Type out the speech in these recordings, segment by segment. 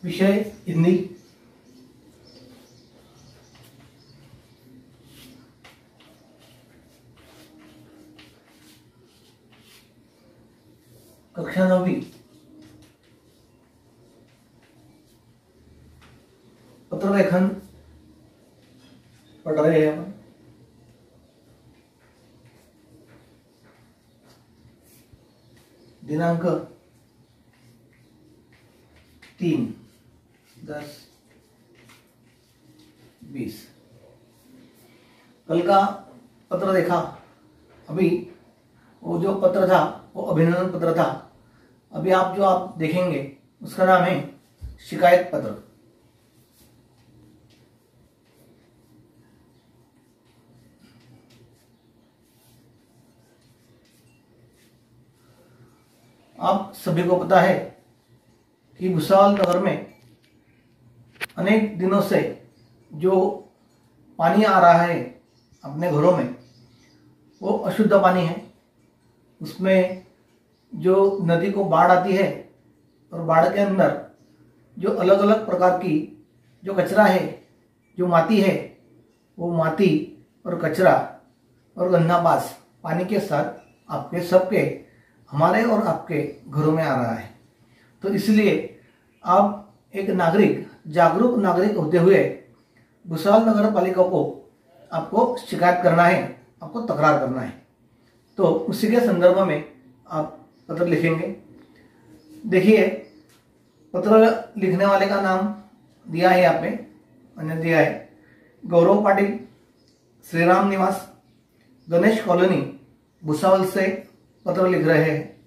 विषय हिंदी। कक्षा 9वीं। पत्र लेखन पढ़ रहे हैं हम। दिनांक 3/10/20। कल का पत्र देखा। अभी वो जो पत्र था वो अभिनंदन पत्र था। अभी आप जो देखेंगे उसका नाम है शिकायत पत्र। आप सभी को पता है कि भुसावल नगर में अनेक दिनों से जो पानी आ रहा है अपने घरों में वो अशुद्ध पानी है। उसमें जो नदी को बाढ़ आती है और बाढ़ के अंदर जो अलग अलग प्रकार की जो कचरा है, जो माटी है, वो माटी और कचरा और गंदा पास पानी के साथ आपके सबके, हमारे और आपके घरों में आ रहा है। तो इसलिए आप एक नागरिक, जागरूक नागरिक होते हुए भुसावल नगर पालिका को आपको शिकायत करना है, आपको तकरार करना है। तो उसी के संदर्भ में आप पत्र लिखेंगे। देखिए, पत्र लिखने वाले का नाम दिया है यहाँ पे, मैंने दिया है गौरव पाटिल, श्रीराम निवास, गणेश कॉलोनी, भुसावल से पत्र लिख रहे हैं।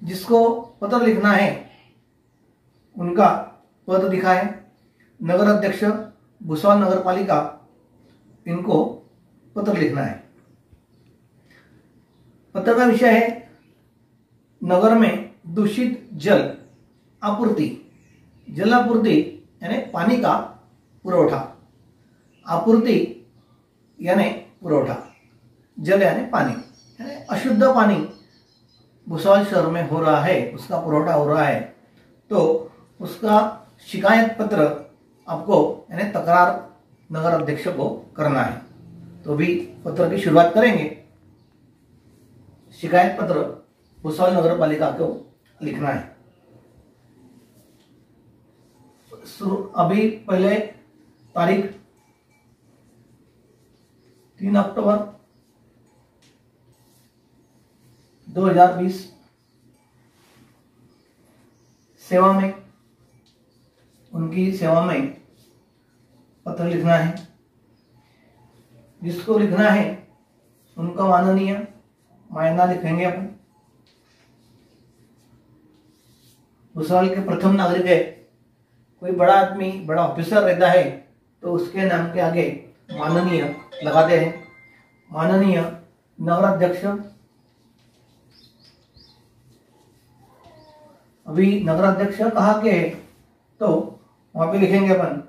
जिसको पत्र लिखना है उनका पद दिखा है, नगर अध्यक्ष भुसावल नगर पालिका, इनको पत्र लिखना है। पत्र का विषय है नगर में दूषित जल आपूर्ति। जल आपूर्ति यानी पानी का पुरवठा, आपूर्ति यानी पुरवठा, जल यानी पानी, यानी अशुद्ध पानी भुसावल शहर में हो रहा है, उसका पुरवठा हो रहा है। तो उसका शिकायत पत्र आपको यानी तकरार नगर अध्यक्ष को करना है। तो भी पत्र की शुरुआत करेंगे। शिकायत पत्र भुसावल नगर पालिका को लिखना है। अभी पहले तारीख 3 अक्टूबर 2020 सेवा में, उनकी सेवा में पत्र लिखना है। जिसको लिखना है उनका माननीय मायना लिखेंगे अपन। भुसावल के प्रथम नागरिक है। कोई बड़ा आदमी, बड़ा ऑफिसर रहता है तो उसके नाम के आगे माननीय लगाते हैं। माननीय नगर अध्यक्ष। अभी नगर अध्यक्ष कहाँ के है तो वहां पे लिखेंगे अपन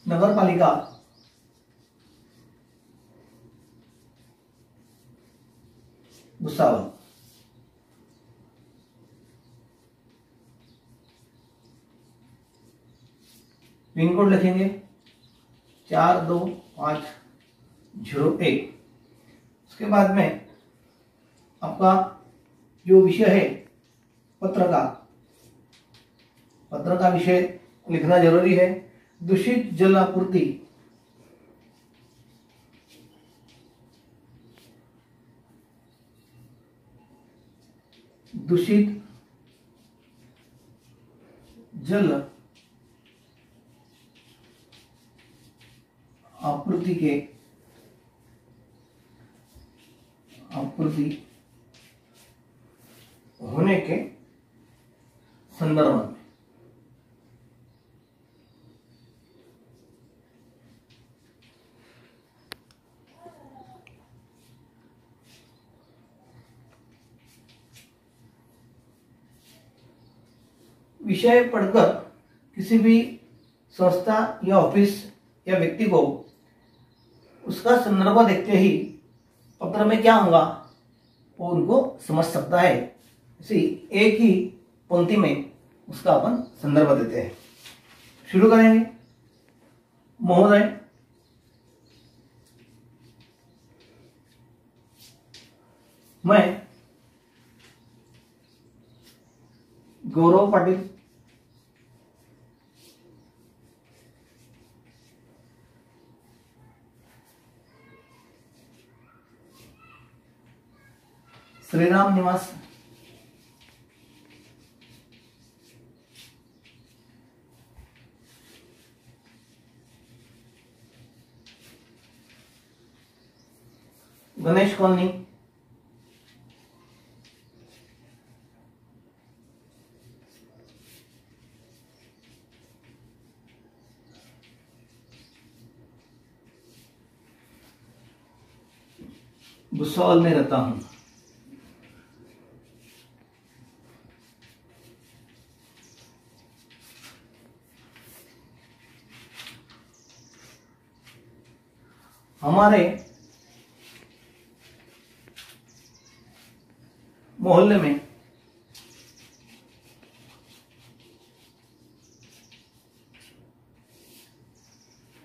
नगर पालिका भुसावल। पिन कोड लिखेंगे 42501। उसके बाद में आपका जो विषय है पत्र का विषय लिखना जरूरी है। दूषित जल आपूर्ति। दूषित जल आपूर्ति होने के संदर्भ में। विषय पढ़कर किसी भी संस्था या ऑफिस या व्यक्ति को उसका संदर्भ देखते ही पत्र में क्या होगा वो उनको समझ सकता है। इसी एक ही पंक्ति में उसका अपन संदर्भ देते हैं। शुरू करेंगे। महोदय, मैं गौरव पाटिल श्रीराम निवास गणेश कॉलोनी भुसावल में रहता हूं। हमारे मोहल्ले में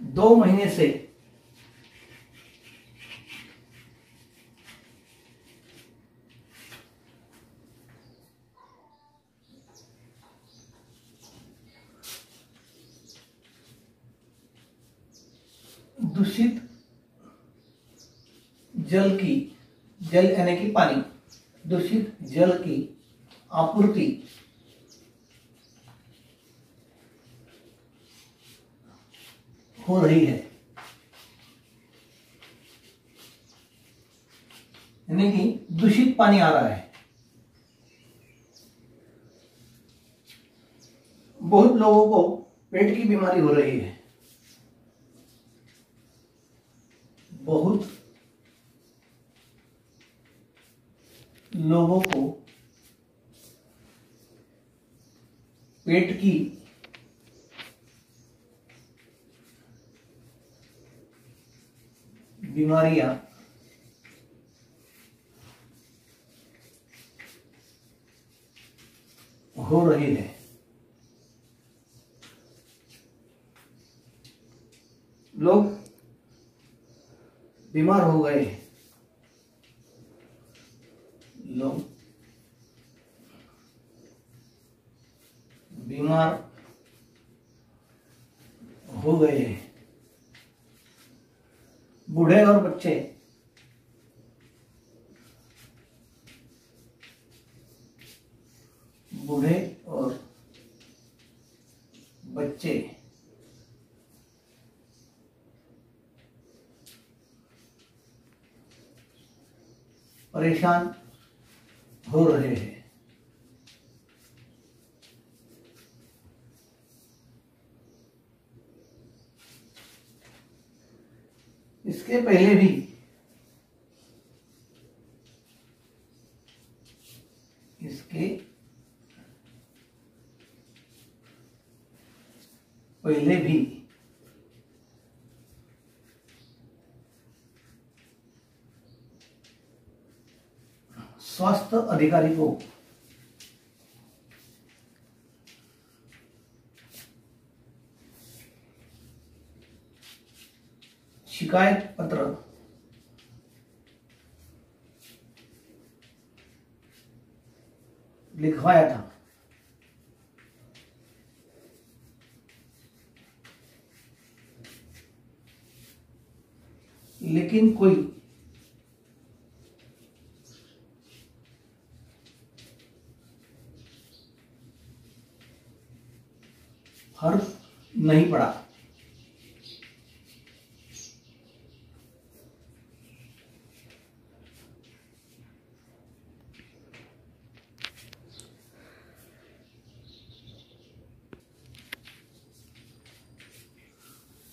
दो महीने से दूषित जल यानी कि पानी, दूषित जल की आपूर्ति हो रही है, यानी कि दूषित पानी आ रहा है। बहुत लोगों को पेट की बीमारी हो रही है। बहुत लोगों को पेट की बीमारियां हो रही है। लोग बीमार हो गए, लोग बीमार हो गए, बूढ़े और बच्चे बूढ़े और बच्चे परेशान हो रहे हैं। इसके पहले भी स्वास्थ्य अधिकारी को शिकायत पत्र लिखवाया था, लेकिन कोई फर्क नहीं पड़ा।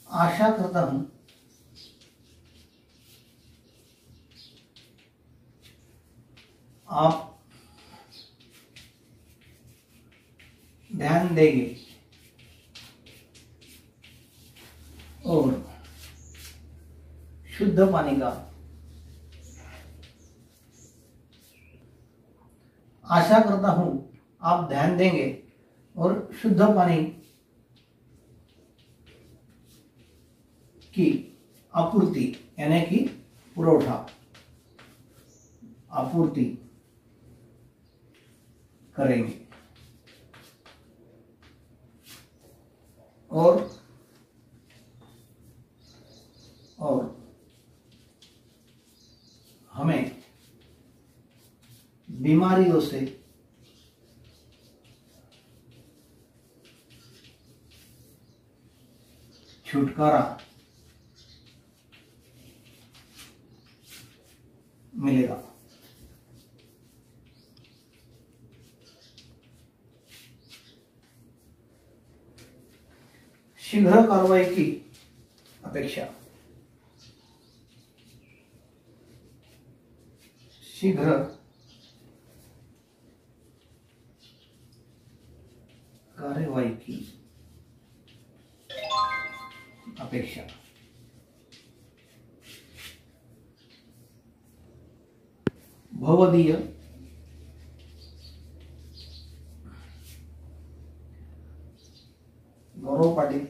आशा करता हूं आप ध्यान देंगे और शुद्ध पानी का आशा करता हूं आप ध्यान देंगे और शुद्ध पानी की आपूर्ति यानी कि पुरवठा, आपूर्ति करेंगे और हमें बीमारियों से छुटकारा मिलेगा। शीघ्र कार्रवाई की अपेक्षा, शीघ्र कार्रवाई की अपेक्षा, भवदीय Gaurav Patil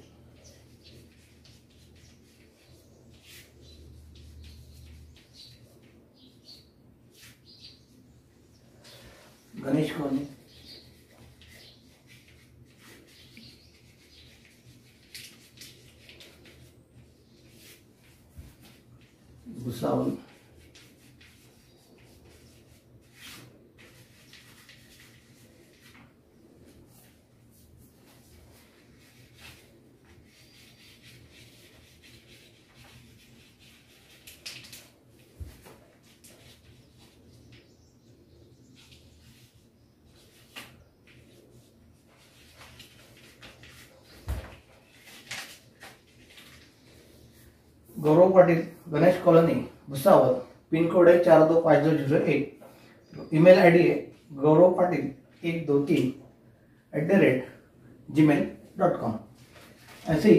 Ganesh colony Bhusawal Gaurav Patil Ganesh colony Bhusawal, pin code है 425201, ईमेल आईडी है gaurav.patil123@gmail.com। ऐसे ही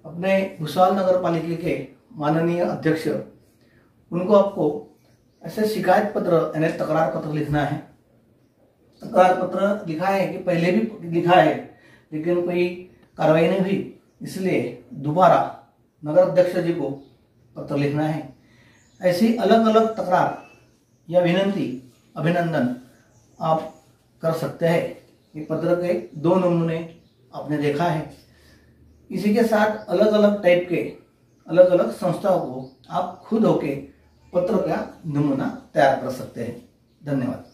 अपने भुसावल नगर पालिका के माननीय अध्यक्ष, उनको आपको ऐसे शिकायत पत्र यानी तकरार पत्र लिखना है। तकरार पत्र लिखा है कि पहले भी लिखा है लेकिन कोई कार्रवाई नहीं हुई, इसलिए दोबारा नगर अध्यक्ष जी को पत्र लिखना है। ऐसी अलग अलग तकरार या विनंती, अभिनंदन आप कर सकते हैं। ये पत्र के 2 नमूने आपने देखा है। इसी के साथ अलग अलग टाइप के अलग अलग संस्थाओं को आप खुद होके पत्र का नमूना तैयार कर सकते हैं। धन्यवाद।